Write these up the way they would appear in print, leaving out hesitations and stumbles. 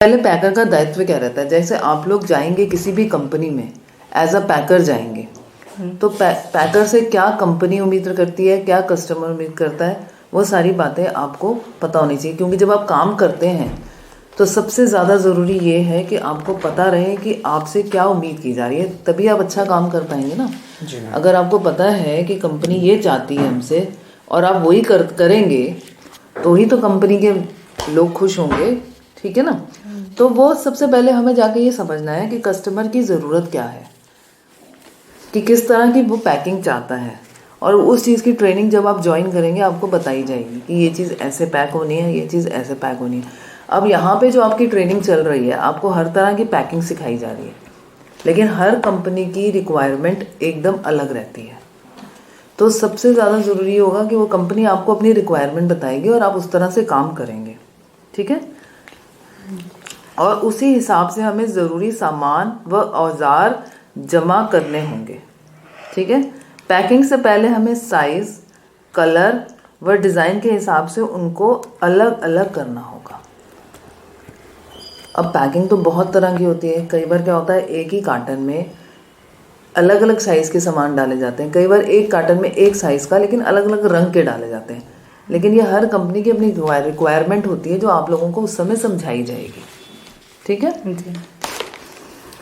पहले पैकर का दायित्व क्या रहता है? जैसे आप लोग जाएंगे किसी भी कंपनी में एज अ पैकर जाएंगे, तो पैकर से क्या कंपनी उम्मीद करती है, क्या कस्टमर उम्मीद करता है, वो सारी बातें आपको पता होनी चाहिए। क्योंकि जब आप काम करते हैं तो सबसे ज़्यादा ज़रूरी ये है कि आपको पता रहे कि आपसे क्या उम्मीद की जा रही है, तभी आप अच्छा काम कर पाएंगे ना। अगर आपको पता है कि कंपनी ये चाहती है हमसे और आप वही करेंगे तो ही तो कंपनी के लोग खुश होंगे, ठीक है ना। तो वो सबसे पहले हमें जाके ये समझना है कि कस्टमर की ज़रूरत क्या है, कि किस तरह की वो पैकिंग चाहता है, और उस चीज़ की ट्रेनिंग जब आप ज्वाइन करेंगे आपको बताई जाएगी कि ये चीज़ ऐसे पैक होनी है, ये चीज़ ऐसे पैक होनी है। अब यहाँ पे जो आपकी ट्रेनिंग चल रही है आपको हर तरह की पैकिंग सिखाई जा रही है, लेकिन हर कंपनी की रिक्वायरमेंट एकदम अलग रहती है। तो सबसे ज़्यादा ज़रूरी होगा कि वो कंपनी आपको अपनी रिक्वायरमेंट बताएगी और आप उस तरह से काम करेंगे, ठीक है। और उसी हिसाब से हमें ज़रूरी सामान व औजार जमा करने होंगे, ठीक है। पैकिंग से पहले हमें साइज़, कलर व डिज़ाइन के हिसाब से उनको अलग अलग करना होगा। अब पैकिंग तो बहुत तरह की होती है। कई बार क्या होता है, एक ही कार्टन में अलग अलग साइज़ के सामान डाले जाते हैं। कई बार एक कार्टन में एक साइज़ का लेकिन अलग अलग रंग के डाले जाते हैं। लेकिन ये हर कंपनी की अपनी रिक्वायरमेंट होती है जो आप लोगों को उस समय समझाई जाएगी, ठीक है।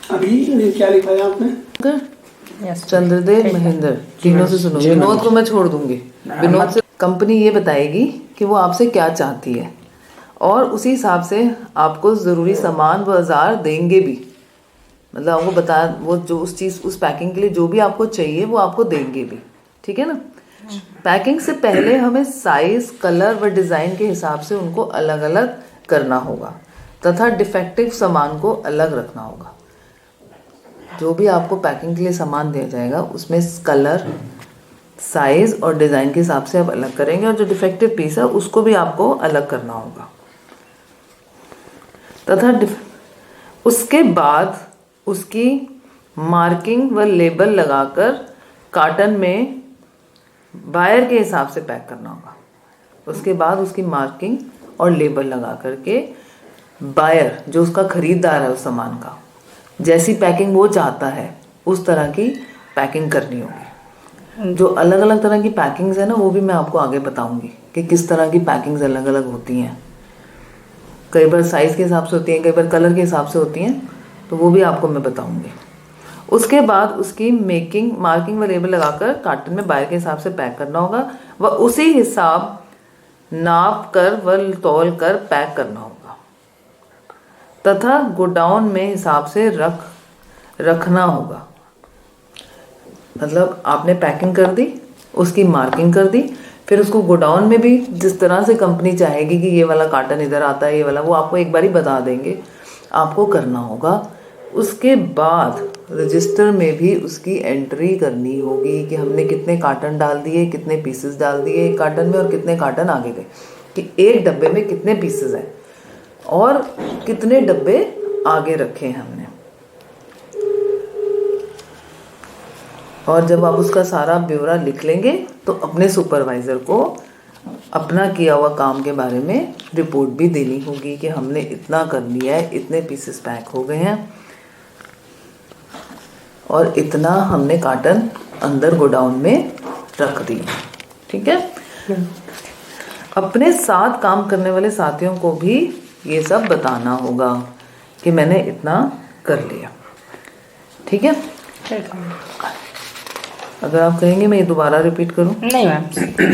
अभी क्या लिखा है आपने? चंद्रदेव महेंद्र। तीनों से सुनो, विनोद को मैं छोड़ दूंगी। विनोद से कंपनी ये बताएगी कि वो आपसे क्या चाहती है और उसी हिसाब से आपको ज़रूरी सामान व औजार देंगे भी। मतलब आपको बता, वो जो उस चीज़ उस पैकिंग के लिए जो भी आपको चाहिए वो आपको देंगे भी, ठीक है ना। पैकिंग से पहले हमें साइज, कलर व डिज़ाइन के हिसाब से उनको अलग अलग करना होगा तथा डिफेक्टिव सामान को अलग रखना होगा। जो भी आपको पैकिंग के लिए सामान दिया जाएगा उसमें कलर, साइज और डिज़ाइन के हिसाब से आप अलग करेंगे, और जो डिफेक्टिव पीस है उसको भी आपको अलग करना होगा। तथा उसके बाद उसकी मार्किंग व लेबल लगाकर कार्टन में बायर के हिसाब से पैक करना होगा। उसके बाद उसकी मार्किंग और लेबल लगा करके बायर, जो उसका खरीदार है उस सामान का, जैसी पैकिंग वो चाहता है उस तरह की पैकिंग करनी होगी। जो अलग अलग तरह की पैकिंग्स है ना, वो भी मैं आपको आगे बताऊंगी कि किस तरह की पैकिंग्स अलग अलग होती हैं। कई बार साइज़ के हिसाब से होती हैं, कई बार कलर के हिसाब से होती हैं, तो वो भी आपको मैं बताऊंगी। उसके बाद उसकी मार्किंग व लेबल लगाकर कार्टन में बायर के हिसाब से पैक करना होगा व उसी हिसाब नाप कर व तौल कर पैक करना होगा तथा गोडाउन में हिसाब से रखना होगा। मतलब आपने पैकिंग कर दी, उसकी मार्किंग कर दी, फिर उसको गोडाउन में भी जिस तरह से कंपनी चाहेगी कि ये वाला कार्टन इधर आता है, ये वाला, वो आपको एक बार ही बता देंगे, आपको करना होगा। उसके बाद रजिस्टर में भी उसकी एंट्री करनी होगी कि हमने कितने कार्टन डाल दिए, कितने पीसेस डाल दिए एक कार्टन में और कितने कार्टन आगे गए, कि एक डब्बे में कितने पीसेस हैं और कितने डब्बे आगे रखे हैं हमने। और जब आप उसका सारा ब्यौरा लिख लेंगे तो अपने सुपरवाइज़र को अपना किया हुआ काम के बारे में रिपोर्ट भी देनी होगी कि हमने इतना कर लिया है, इतने पीसेस पैक हो गए हैं और इतना हमने कार्टन अंदर गोडाउन में रख दिए, ठीक है। अपने साथ काम करने वाले साथियों को भी ये सब बताना होगा कि मैंने इतना कर लिया, ठीक है। अगर आप कहेंगे मैं ये दोबारा रिपीट करूं? नहीं मैम,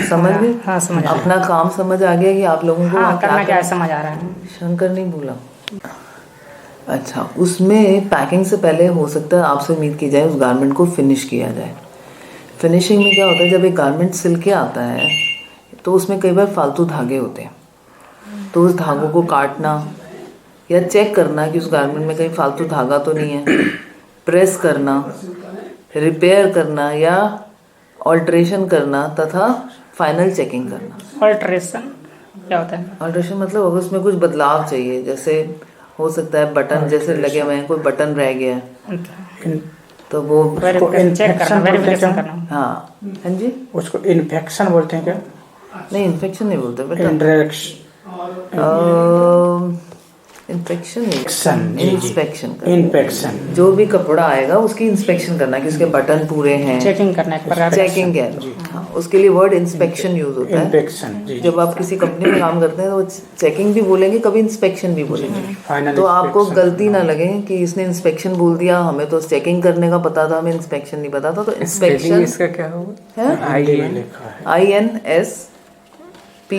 समझ गए? हाँ समझ आ अपना काम समझ आ गया कि आप लोगों को हाँ, करना क्या है समझ आ रहा है। शंकर नहीं बोला। अच्छा, उसमें पैकिंग से पहले हो सकता है आपसे उम्मीद की जाए उस गारमेंट को फिनिश किया जाए। फिनिशिंग में क्या होता है, जब एक गारमेंट सिल के आता है तो उसमें कई बार फालतू धागे होते हैं, तो उस धागों को काटना या चेक करना कि उस गारमेंट में कहीं फालतू धागा तो नहीं है, प्रेस करना, रिपेयर करना या ऑल्ट्रेशन करना तथा फाइनल चेकिंग करना। ऑल्ट्रेशन क्या होता है? ऑल्ट्रेशन मतलब अगर उसमें कुछ बदलाव चाहिए, जैसे हो सकता है बटन जैसे लगे हुए हैं, कोई बटन रह गया है तो वो चेक करना, वेरिफिकेशन करना। हाँ हाँ जी, उसको इन्फेक्शन बोलते हैं क्या? नहीं इन्फेक्शन नहीं बोलते बेटा, इंस्पेक्शन इंस्पेक्शन इंस्पेक्शन इंस्पेक्शन जो भी कपड़ा आएगा उसकी इंस्पेक्शन करना कि उसके बटन पूरे हैं, चेकिंग करना एक प्रकार चेकिंग कह लो। हाँ, उसके लिए वर्ड इंस्पेक्शन यूज होता है। इंस्पेक्शन जी जब आप किसी कंपनी में काम करते हैं तो चेकिंग भी बोलेंगे, कभी इंस्पेक्शन भी बोलेंगे। फाइनल तो आपको गलती ना लगे कि इसने इंस्पेक्शन बोल दिया, हमें तो चेकिंग करने का पता था, हमें इंस्पेक्शन नहीं पता था। तो इंस्पेक्शन इसका क्या होगा? है लिखा है INSPECTION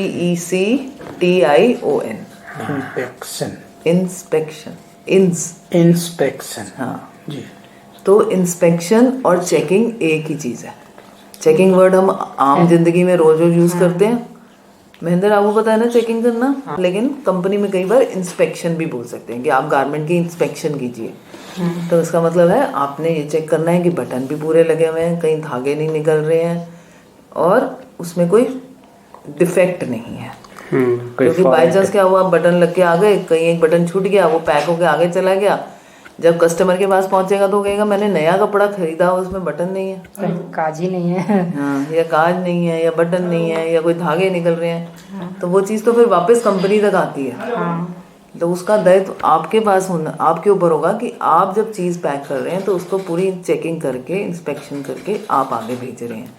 इंस्पेक्शन इंस्पेक्शन इंस्पेक्शन हाँ। जी तो इंस्पेक्शन और चेकिंग एक ही चीज है। चेकिंग वर्ड हम आम जिंदगी में रोज रोज यूज करते हैं। महेंद्र आपको पता है ना चेकिंग करना, लेकिन कंपनी में कई बार इंस्पेक्शन भी बोल सकते हैं कि आप गारमेंट की इंस्पेक्शन कीजिए। तो इसका मतलब है आपने ये चेक करना है कि बटन भी पूरे लगे हुए हैं, कहीं धागे नहीं निकल रहे हैं और उसमें कोई डिफेक्ट नहीं है। क्योंकि बाई चांस क्या हुआ, बटन लग के आ गए, कहीं एक बटन छूट गया, वो पैक होके आगे चला गया, जब कस्टमर के पास पहुंचेगा तो कहेगा मैंने नया कपड़ा खरीदा, उसमें बटन नहीं है, काज ही नहीं है। हाँ, या काज नहीं है, या बटन नहीं है, या कोई धागे निकल रहे हैं, तो वो चीज़ तो फिर वापस कंपनी तक आती है। तो उसका दायित्व आपके पास होना, आपके ऊपर होगा कि आप जब चीज़ पैक कर रहे हैं तो उसको पूरी चेकिंग करके, इंस्पेक्शन करके आप आगे भेज रहे हैं,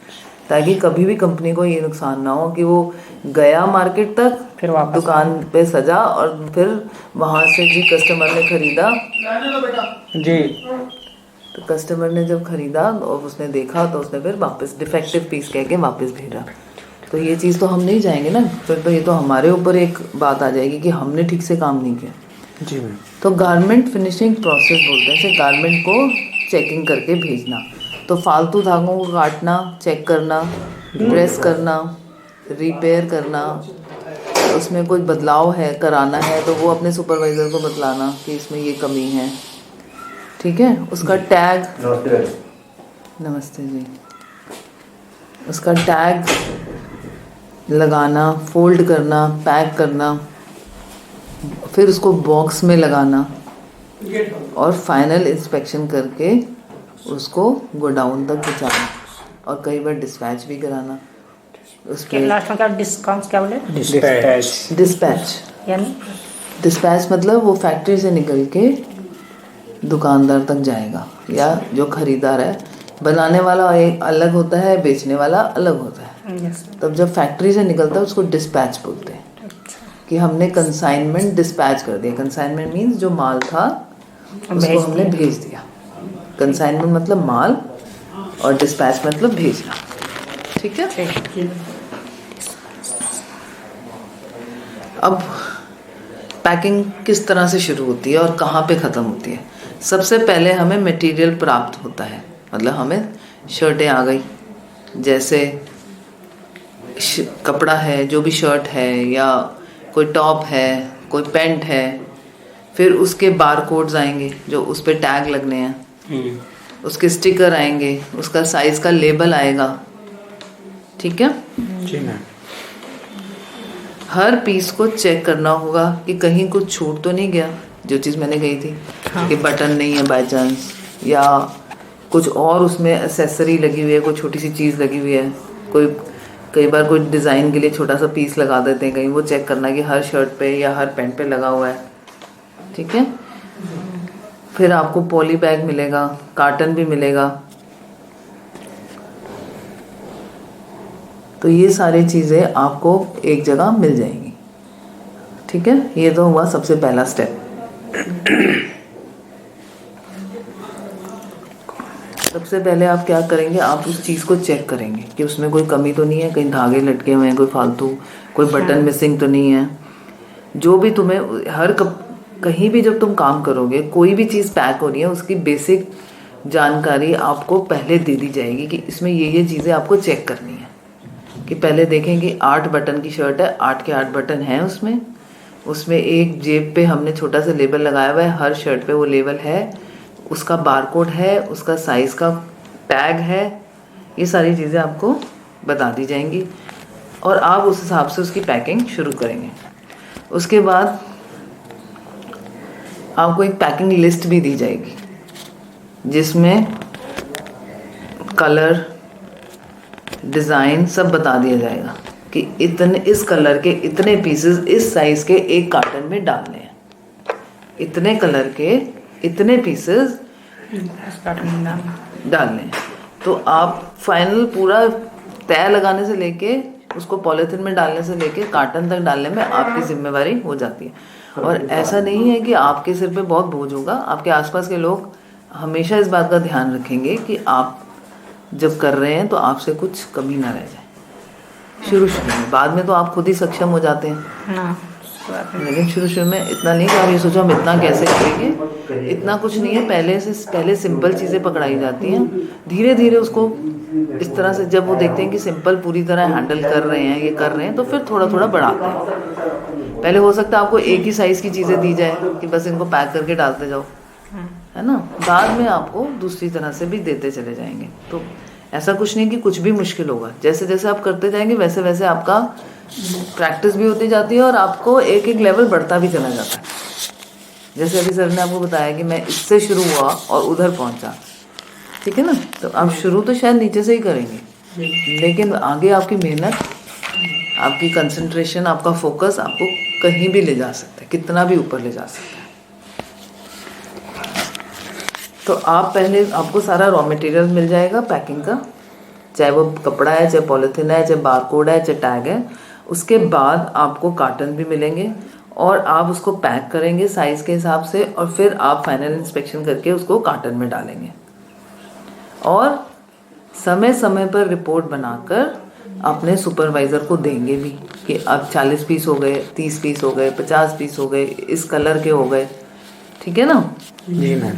ताकि कभी भी कंपनी को ये नुकसान ना हो कि वो गया मार्केट तक, फिर वापस दुकान पे सजा और फिर वहाँ से जी कस्टमर ने खरीदा जी तो कस्टमर ने जब खरीदा और उसने देखा तो उसने फिर वापस डिफेक्टिव पीस कह के वापस भेजा। तो ये चीज़ तो हम नहीं जाएंगे ना, फिर तो ये तो हमारे ऊपर एक बात आ जाएगी कि हमने ठीक से काम नहीं किया। जी मैम तो गारमेंट फिनिशिंग प्रोसेस बोलते हैं, जैसे गारमेंट को चेकिंग करके भेजना। तो फालतू धागों को काटना, चेक करना, प्रेस करना, रिपेयर करना, उसमें कोई बदलाव है कराना है तो वो अपने सुपरवाइज़र को बतलाना कि इसमें ये कमी है, ठीक है। उसका टैग, नमस्ते जी, उसका टैग लगाना, फोल्ड करना, पैक करना, फिर उसको बॉक्स में लगाना और फाइनल इंस्पेक्शन करके उसको गोडाउन तक पहुँचाना और कई बार डिस्पैच भी कराना। उसके लास्ट में क्या डिस्काउंट क्या बोले? डिस्पैच यानी डिस्पैच मतलब वो फैक्ट्री से निकल के दुकानदार तक जाएगा, या जो खरीदार है, बनाने वाला एक अलग होता है, बेचने वाला अलग होता है। तब जब फैक्ट्री से निकलता है उसको डिस्पैच बोलते हैं कि हमने कंसाइनमेंट डिस्पैच कर दिया। कंसाइनमेंट मीन्स जो माल था उसको हमने भेज दिया। कंसाइनमेंट मतलब माल और डिस्पैच मतलब भेजना, ठीक है। अब पैकिंग किस तरह से शुरू होती है और कहाँ पे ख़त्म होती है? सबसे पहले हमें मटेरियल प्राप्त होता है, मतलब हमें शर्टें आ गई, जैसे कपड़ा है, जो भी शर्ट है या कोई टॉप है, कोई पैंट है, फिर उसके बारकोड्स आएंगे जो उस पर टैग लगने हैं, उसके स्टिकर आएंगे, उसका साइज़ का लेबल आएगा, ठीक है। जी मैम हर पीस को चेक करना होगा कि कहीं कुछ छूट तो नहीं गया, जो चीज़ मैंने कही थी कि बटन नहीं है बाय चांस, या कुछ और उसमें एक्सेसरी लगी हुई है, कोई छोटी सी चीज़ लगी हुई है, कोई कई बार कोई डिज़ाइन के लिए छोटा सा पीस लगा देते हैं, कहीं वो चेक करना कि हर शर्ट पे या हर पैंट पे लगा हुआ है, ठीक है। फिर आपको पॉली बैग मिलेगा, कार्टन भी मिलेगा। तो ये सारी चीज़ें आपको एक जगह मिल जाएंगी, ठीक है। ये तो हुआ सबसे पहला स्टेप। सबसे पहले आप क्या करेंगे, आप उस चीज़ को चेक करेंगे कि उसमें कोई कमी तो नहीं है, कहीं धागे लटके हुए हैं, कोई फालतू, कोई बटन मिसिंग तो नहीं है। जो भी तुम्हें कहीं भी जब तुम काम करोगे, कोई भी चीज़ पैक हो रही है, उसकी बेसिक जानकारी आपको पहले दे दी जाएगी कि इसमें ये चीज़ें आपको चेक करनी है। कि पहले देखें कि 8 बटन की शर्ट है, 8 के 8 बटन हैं उसमें एक जेब पे हमने छोटा सा लेबल लगाया हुआ है, हर शर्ट पे वो लेबल है, उसका बारकोड है, उसका साइज़ का टैग है, ये सारी चीज़ें आपको बता दी जाएंगी और आप उस हिसाब से उसकी पैकिंग शुरू करेंगे। उसके बाद आपको एक पैकिंग लिस्ट भी दी जाएगी जिसमें कलर, डिज़ाइन सब बता दिया जाएगा कि इतने इस कलर के इतने पीसेस इस साइज़ के एक कार्टन में डालने हैं। इतने कलर के इतने पीसेस स्टार्टिंग में डालने हैं। तो आप फाइनल पूरा तय लगाने से लेके उसको पॉलीथिन में डालने से लेके कार्टन तक डालने में आपकी जिम्मेवारी हो जाती है। और ऐसा नहीं है कि आपके सिर पे बहुत बोझ होगा, आपके आसपास के लोग हमेशा इस बात का ध्यान रखेंगे कि आप जब कर रहे हैं तो आपसे कुछ कमी ना रह जाए शुरू में। बाद में तो आप खुद ही सक्षम हो जाते हैं, हाँ, लेकिन शुरू में इतना नहीं कि आप ये सोचो हम इतना कैसे करेंगे, इतना कुछ नहीं है। पहले सिंपल चीज़ें पकड़ाई जाती हैं, धीरे धीरे उसको इस तरह से जब वो देखते हैं कि सिंपल पूरी तरह हैंडल कर रहे हैं, ये कर रहे हैं, तो फिर थोड़ा थोड़ा बढ़ाते हैं। पहले हो सकता है आपको एक ही साइज़ की चीज़ें दी जाए कि बस इनको पैक करके डालते जाओ, है ना। बाद में आपको दूसरी तरह से भी देते चले जाएंगे। तो ऐसा कुछ नहीं कि कुछ भी मुश्किल होगा, जैसे जैसे आप करते जाएंगे वैसे वैसे आपका प्रैक्टिस भी होती जाती है और आपको एक एक लेवल बढ़ता भी चला जाता है। जैसे अभी सर ने आपको बताया कि मैं इससे शुरू हुआ और उधर पहुंचा, ठीक है ना। तो आप शुरू तो शायद नीचे से ही करेंगे, लेकिन आगे आपकी मेहनत, आपकी कंसंट्रेशन, आपका फोकस आपको कहीं भी ले जा सकता है, कितना भी ऊपर ले जा सकता है। तो आप पहले, आपको सारा रॉ मटेरियल मिल जाएगा पैकिंग का, चाहे वो कपड़ा है, चाहे पॉलीथिन है, चाहे बारकोड है, चाहे टैग है। उसके बाद आपको कार्टन भी मिलेंगे और आप उसको पैक करेंगे साइज़ के हिसाब से, और फिर आप फाइनल इंस्पेक्शन करके उसको कार्टन में डालेंगे। और समय समय पर रिपोर्ट बनाकर अपने सुपरवाइज़र को देंगे भी कि अब 40 पीस हो गए, 30 पीस हो गए, 50 पीस हो गए, इस कलर के हो गए, ठीक है ना। जी मैम।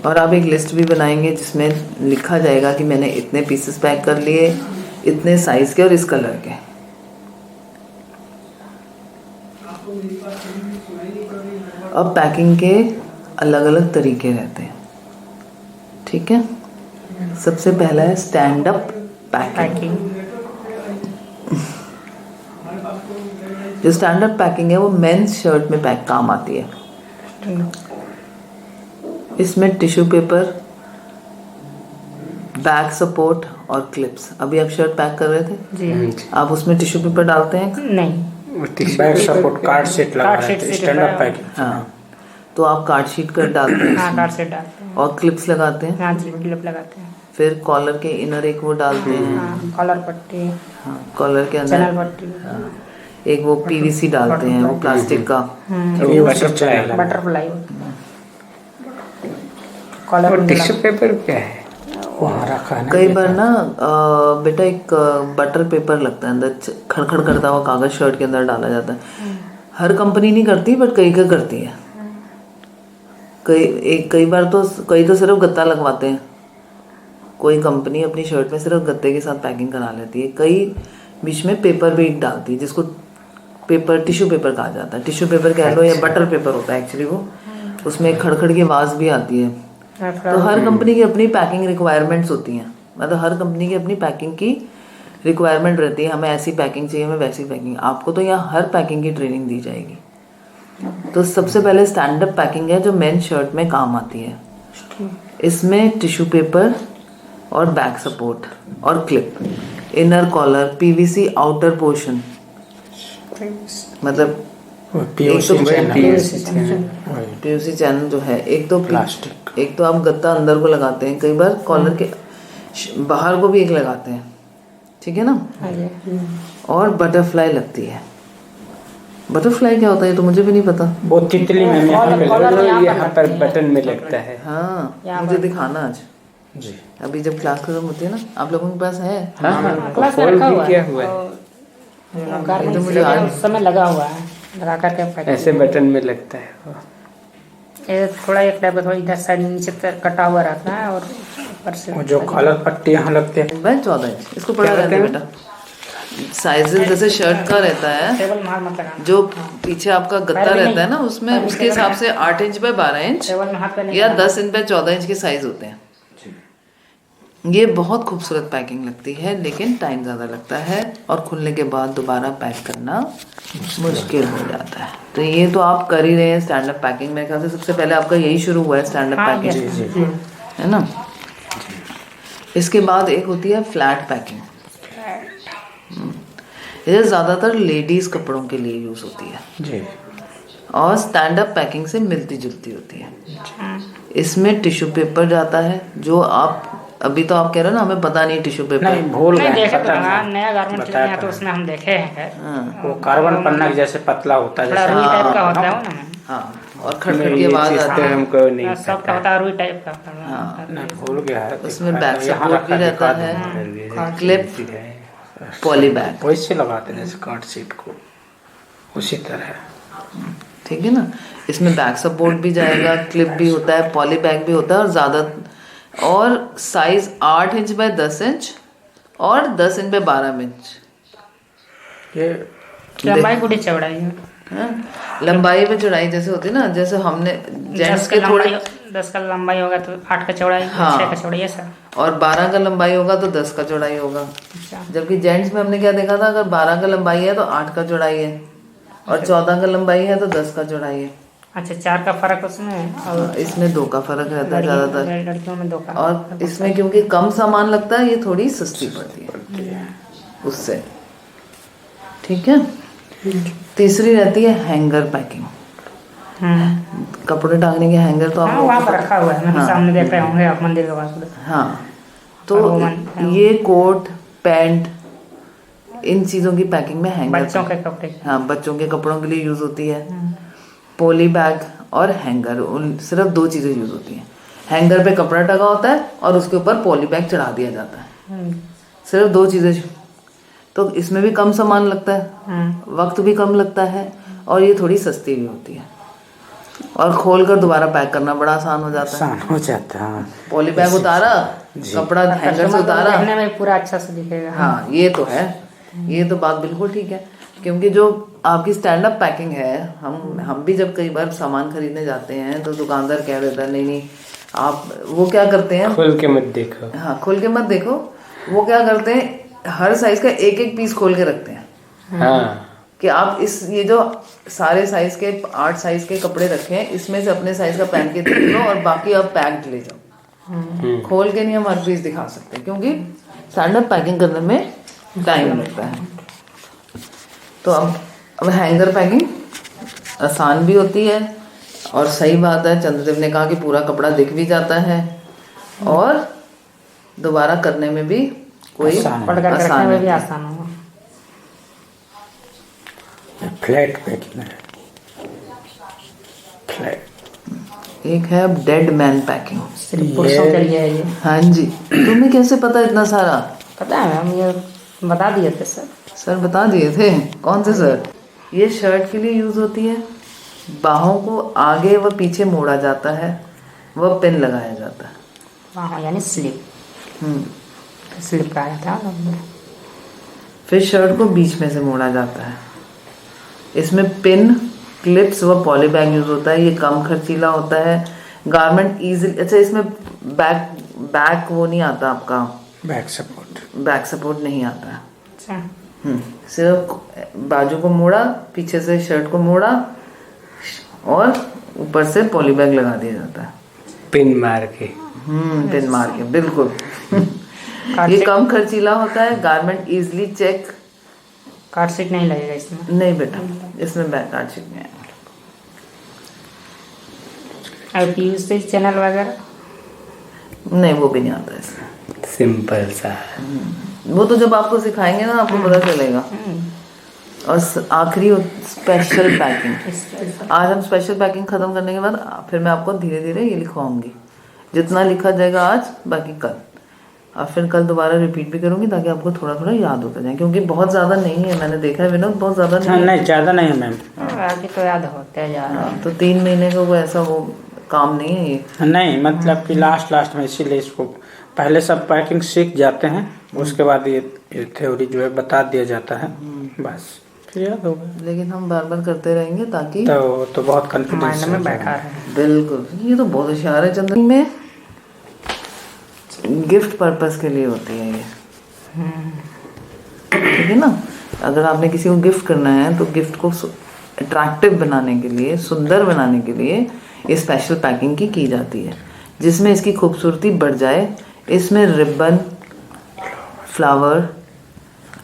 और आप एक लिस्ट भी बनाएंगे जिसमें लिखा जाएगा कि मैंने इतने पीसेस पैक कर लिए, इतने साइज के और इस कलर के। अब पैकिंग के अलग अलग तरीके रहते हैं, ठीक है। सबसे पहला है स्टैंड अप पैकिंग। जो स्टैंड अप पैकिंग है वो मेंस शर्ट में पैक काम आती है। इसमें टिश्यू पेपर, बैक सपोर्ट और क्लिप्स। अभी आप शर्ट पैक कर रहे थे जी, आप उसमें टिश्यू पेपर डालते हैं? नहीं, बैक सपोर्ट कार्ड शीट लगा कार्ड रहे शीट थे, से स्टैंड अप पैकिंग। हाँ, तो आप कार्ड शीट कर डालते हैं हाँ, उसमें, कार्ड सेट डालते हैं, और क्लिप्स लगाते हैं। हाँ जी, क्लिप लगाते हैं, फिर कॉलर के इनर एक वो डालते हैं, हाँ, कॉलर पट्टी, हाँ, कॉलर के चैनल अंदर पट्टी, एक वो पीवीसी डालते हैं, वो प्लास्टिक का। ये बटरफ्लाई वाला। बटरफ्लाई, कॉलर और में टिश्यू पेपर क्या है? वहाँ रखा है ना। कई बार ना बेटा एक बटर पेपर लगता है अंदर, खड़खड़ करता हुआ कागज शर्ट के अंदर डाला जाता है। हर कंपनी नहीं करती, बट कई का करती है। कई बार तो सिर्फ गत्ता लगवाते हैं। कोई कंपनी अपनी शर्ट में सिर्फ गत्ते के साथ पैकिंग करा लेती है। कई बीच में पेपर भी डालती है, जिसको टिश्यू पेपर कहा जाता है। टिश्यू पेपर कह लो या बटर पेपर होता है एक्चुअली वो, उसमें एक खड़खड़ की आवाज़ भी आती है। तो हर कंपनी की अपनी पैकिंग रिक्वायरमेंट्स होती हैं, मतलब हर कंपनी की अपनी पैकिंग की रिक्वायरमेंट रहती है। हमें ऐसी पैकिंग चाहिए, हमें वैसी पैकिंग। आपको तो यहाँ हर पैकिंग की ट्रेनिंग दी जाएगी। तो सबसे पहले स्टैंड अप पैकिंग है जो मेन शर्ट में काम आती है। इसमें टिश्यू पेपर और बैक सपोर्ट और clip, inner collar, PVC outer portion, मतलब पीयूसी चैनल जो है, एक तो प्लास्टिक, एक तो आप गत्ता अंदर को लगाते हैं, कई बार कॉलर के बाहर को भी एक लगाते हैं, ठीक है ना। और बटरफ्लाई लगती है। बटरफ्लाई क्या होता है ये तो मुझे भी नहीं पता। वो तितली में यहाँ पर बटन में लगता है। हाँ, मुझे दिखाना आज जी। अभी जब क्लास खत्म होती है ना, आप लोगों के पास है? हाँ, क्लास में फोल्ड रखा भी हुआ किया है, हुआ है। गारमेंट्स तो मुझे आज- उस समय लगा हुआ है, लगा करके पैक। ऐसे बटन में लगता है वो। ये थोड़ा एक टाइप का, थोड़ा इधर साइड नीचे तक कटा हुआ रहता है, और ऊपर से वो जो कॉलर पट्टी यहाँ लगते हैं। वह 14 इंच, इसको पढ़ा क्या रहता है रहते बेटा। साइजेस जैसे शर्ट का रहता है, टेबल में हाथ मत लगाना, जो पीछे आपका गत्ता पैर भी रहता है नहीं। ना, उसमें उसके हिसाब से 8 इंच बाय 12 इंच टेबल में हाथ पे नहीं या लगाना। 10 इंच बाय 14 इंच के साइज होते हैं। ये बहुत खूबसूरत पैकिंग लगती है, लेकिन टाइम ज़्यादा लगता है और खुलने के बाद दोबारा पैक करना मुश्किल हो जाता है। तो ये तो आप कर ही रहे हैं स्टैंड अप पैकिंग। मेरे ख्याल से सबसे पहले आपका यही शुरू हुआ है स्टैंड अप हाँ, पैकिंग, जी। है ना। इसके बाद एक होती है फ्लैट पैकिंग। ये ज़्यादातर लेडीज़ कपड़ों के लिए यूज़ होती है जी। और स्टैंड अप पैकिंग से मिलती जुलती होती है। इसमें टिश्यू पेपर जाता है, जो आप अभी तो आप कह रहे हो ना हमें पता नहीं टिश्यू पेपर, नहीं भूल नहीं गए, देखे तो पता ना, नहीं। नया गारमेंट बताया चले हैं तो था। उसमें हम देखे हैं खैर। वो कार्बन पन्ना के जैसे पतला होता है, थोड़ा जैसे रुई टाइप का होता है हाँ, वो ना, हाँ, और में खटखट की ये आवाज़ चीज़ आती तो है। हमको नहीं सब पता। होता है रुई टाइप का। नहीं भूल गया है। उसमें दिखा- बैक यहाँ सपोर्ट भी रखा, रहता दिखा है, दूँ। क्लिप, पॉली बैग, वैसे लगाते हैं जैसे कार्ड सीट को, उसी तरह। ठीक है ना। इसमें बैक सपोर्ट भी जाएगा, क्लिप भी होता है, पॉली बैग भी होता है, और ज़्यादा और साइज 8 इंच बाय 10 इंच और 10 इंच बाय 12 इंच। ये लंबाई बड़ी चौड़ाई है। हाँ? लंबाई में चौड़ाई जैसे होती है ना, जैसे हमने जेंट्स के थोड़े 10 का लंबाई होगा तो 8 का चौड़ाई, हाँ। 6 का चौड़ाई ऐसा। और 12 का लंबाई होगा तो 10 का चौड़ाई होगा। अच्छा। जबकि जेंट्स में हमने क्या देखा था, अगर 12 का लंबाई है तो 8 का चौड़ाई है, और 14 का लंबाई है तो 10 का चौड़ाई है। अच्छा, 4 का फर्क उसमें, और इसमें 2 का फर्क रहता है ज़्यादातर। लड़कियों में 2 का। और इसमें क्योंकि कम सामान लगता है, ये थोड़ी सस्ती पड़ती है उससे। ठीक है। तीसरी रहती है हैंगर पैकिंग। कपड़े टांगने के हैंगर तो आप हाँ, लोगों वहाँ को पर रखा हुआ है, हाँ। सामने देख रहे होंगे आप मंदिर के पास उधर। हाँ, तो और वो ये कोट पैंट इन चीज़ों की पैकिंग में हैंगर, बच्चों के कपड़े। हाँ, बच्चों के कपड़ों के लिए यूज़ होती है। पॉली बैग और हैंगर, सिर्फ 2 चीज़ें यूज़ होती हैं। हैंगर पे कपड़ा टंगा होता है और उसके ऊपर पॉली बैग चढ़ा दिया जाता है। सिर्फ 2 चीज़ें। तो इसमें भी कम सामान लगता है, वक्त भी कम लगता है, और ये थोड़ी सस्ती भी होती है, और खोल कर दोबारा पैक करना बड़ा आसान हो जाता है। आसान हो जाता है। पॉली बैग उतारा, कपड़ा हैंगर से उतारा, देखने में पूरा अच्छा से दिखेगा। हाँ, ये तो है, ये तो बात बिल्कुल ठीक है। क्योंकि जो आपकी स्टैंड अप पैकिंग है, हम भी जब कई बार सामान खरीदने जाते हैं तो दुकानदार कह देता है नहीं आप, वो क्या करते हैं, खोल के मत देखो। हाँ, खोल के मत देखो। वो क्या करते हैं, हर साइज का एक एक पीस खोल के रखते हैं। हाँ, कि आप ये जो सारे साइज के 8 साइज के कपड़े रखे हैं, इसमें से अपने साइज का पहन के देख लो और बाकी आप पैक्ड ले जाओ। खोल के नहीं हम हर पीस दिखा सकते, क्योंकि स्टैंड अप पैकिंग करने में टाइम लगता है। तो अब हैंगर पैकिंग आसान भी होती है, और सही बात है, चंद्रदेव ने कहा कि पूरा कपड़ा दिख भी जाता है, और दोबारा करने में भी कोई पढ़ कर रखने में भी आसान होगा। फ्लैट पैकिंग है, फ्लैट। एक है डेड मैन पैकिंग। सिर्फ पुरुषों के लिए है ये। हाँ जी, तुम्हें कैसे पता इतना सारा? पता है, हम ये बता दिए थे सर। सर बता दिए थे? कौन से सर? ये शर्ट के लिए यूज होती है, बाहों को आगे व पीछे मोड़ा जाता है, वह पिन लगाया जाता है। हाँ, यानी स्लिप। स्लिप का आया था। फिर शर्ट को बीच में से मोड़ा जाता है। इसमें पिन, क्लिप्स व पॉली बैग यूज होता है। ये कम खर्चीला होता है, गारमेंट इजीली। अच्छा, इसमें बैक वो नहीं आता आपका, बैक सपोर्ट नहीं आता है। अच्छा। सिर्फ बाजू को मोड़ा, पीछे से शर्ट को मोड़ा, और ऊपर से पॉली बैग लगा दिया जाता है, पिन मार के। पिन मार के, बिल्कुल। ये कम खर्चीला होता है, garment easily check. Card sheet नहीं लगेगा इसमें? नहीं बेटा, इसमें बैक कार्ड शीट नहीं आएगा। और पीयूष चैनल वगैरह? नहीं, वो भी नहीं आता इसमें। सिंपल सा। वो तो जब आपको सिखाएंगे ना आपको पता चलेगा। और आखिरी स्पेशल पैकिंग। आज हम स्पेशल पैकिंग खत्म करने के बाद फिर मैं आपको धीरे धीरे ये लिखवाऊंगी, जितना लिखा जाएगा आज, बाकी कल, और फिर कल दोबारा रिपीट भी करूंगी ताकि आपको थोड़ा थोड़ा याद होता जाए, क्योंकि बहुत ज़्यादा नहीं है। मैंने देखा है विनोद, बहुत ज़्यादा नहीं है। नहीं, ज़्यादा नहीं है मैम। आगे तो याद होता है यार। तो 3 महीने का कोई ऐसा वो काम नहीं है ये। नहीं, मतलब कि लास्ट में इसीलिए इसको पहले सब पैकिंग सीख जाते हैं, उसके बाद ये थ्योरी जो है बता दिया जाता है, बस फिर याद होगा। लेकिन हम बार बार करते रहेंगे ताकि तो बहुत कॉन्फिडेंस माइंड में बैठा है। बिल्कुल। ये तो बहुत होशियार है चंद्र। में गिफ्ट पर्पस के लिए होती है ये, ठीक है ना। अगर आपने किसी को गिफ्ट करना है तो गिफ्ट को अट्रैक्टिव बनाने के लिए, सुंदर बनाने के लिए ये स्पेशल पैकिंग की जाती है, जिसमें इसकी खूबसूरती बढ़ जाए। इसमें रिबन, फ्लावर,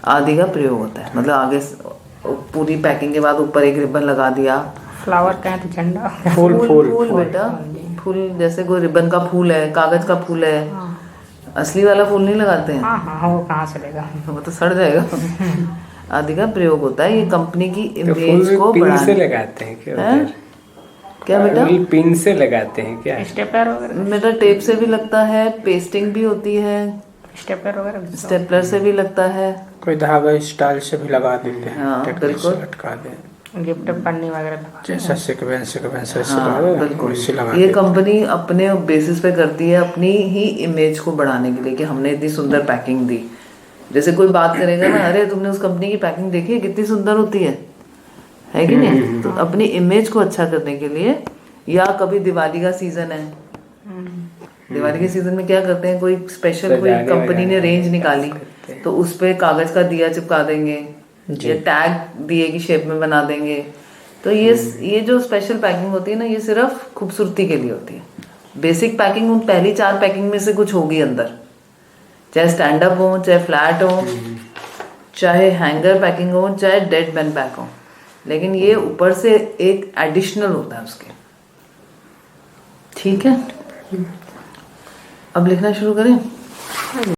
आदि का प्रयोग होता है। मतलब आगे पूरी पैकिंग के बाद ऊपर एक रिबन लगा दिया। फ्लावर का है तो झंडा। फूल फूल फूल बेटा, फूल जैसे कोई रिबन का फूल है, कागज का फूल है, असली वाला फूल नहीं लगाते हैं, हाँ वो कहाँ से लेगा। वो तो सड़ जाएगा। आदि का प्रयोग होता है ये कंपनी की तो इमेज फूल को पिन से बढ़ाने। लगाते हैं क्या हैं? उधर? क्या बेटा? फूल पिन से लगाते हैं क्या? स्टेपलर वगैरह, बेटा टेप से भी लगता है, पेस्टिंग भी होती है, स्टेपलर वगैरह। स्टेपलर से भी लगता है। कोई धागा स्टाइल से भी लगा देते हैं, हाँ, टेक्निक से बिल्कुल। लटका दें, गिफ्ट पन्नी वगैरह लगा। जैसा सीक्वेंस ऐसे हाँ, लगा दो, बिल्कुल। वैसे लगा ये देते हैं। कंपनी अपने बेसिस पे करती है अपनी ही इमेज को बढ़ाने के लिए कि हमने इतनी सुंदर पैकिंग दी। जैसे कोई बात करेगा ना, अरे तुमने उस कंपनी की पैकिंग देखी है कितनी सुंदर होती है कि नहीं? तो अपनी इमेज को अच्छा करने के लिए, या कभी दिवाली का सीजन है, दिवाली के सीजन में क्या करते हैं, कोई स्पेशल कोई सजाने कंपनी ने वजाने रेंज निकाली तो उस पे कागज का दिया चिपका देंगे, या टैग दिए की शेप में बना देंगे। तो ये जो स्पेशल पैकिंग होती है ना, ये सिर्फ खूबसूरती के लिए होती है। बेसिक पैकिंग उन पहली 4 पैकिंग में से कुछ होगी अंदर, चाहे स्टैंड अप हो, चाहे फ्लैट हो, चाहे हैंगर पैकिंग हो, चाहे डेड मैन पैक हो, लेकिन ये ऊपर से एक एडिशनल होता है उसके। ठीक है, अब लिखना शुरू करें।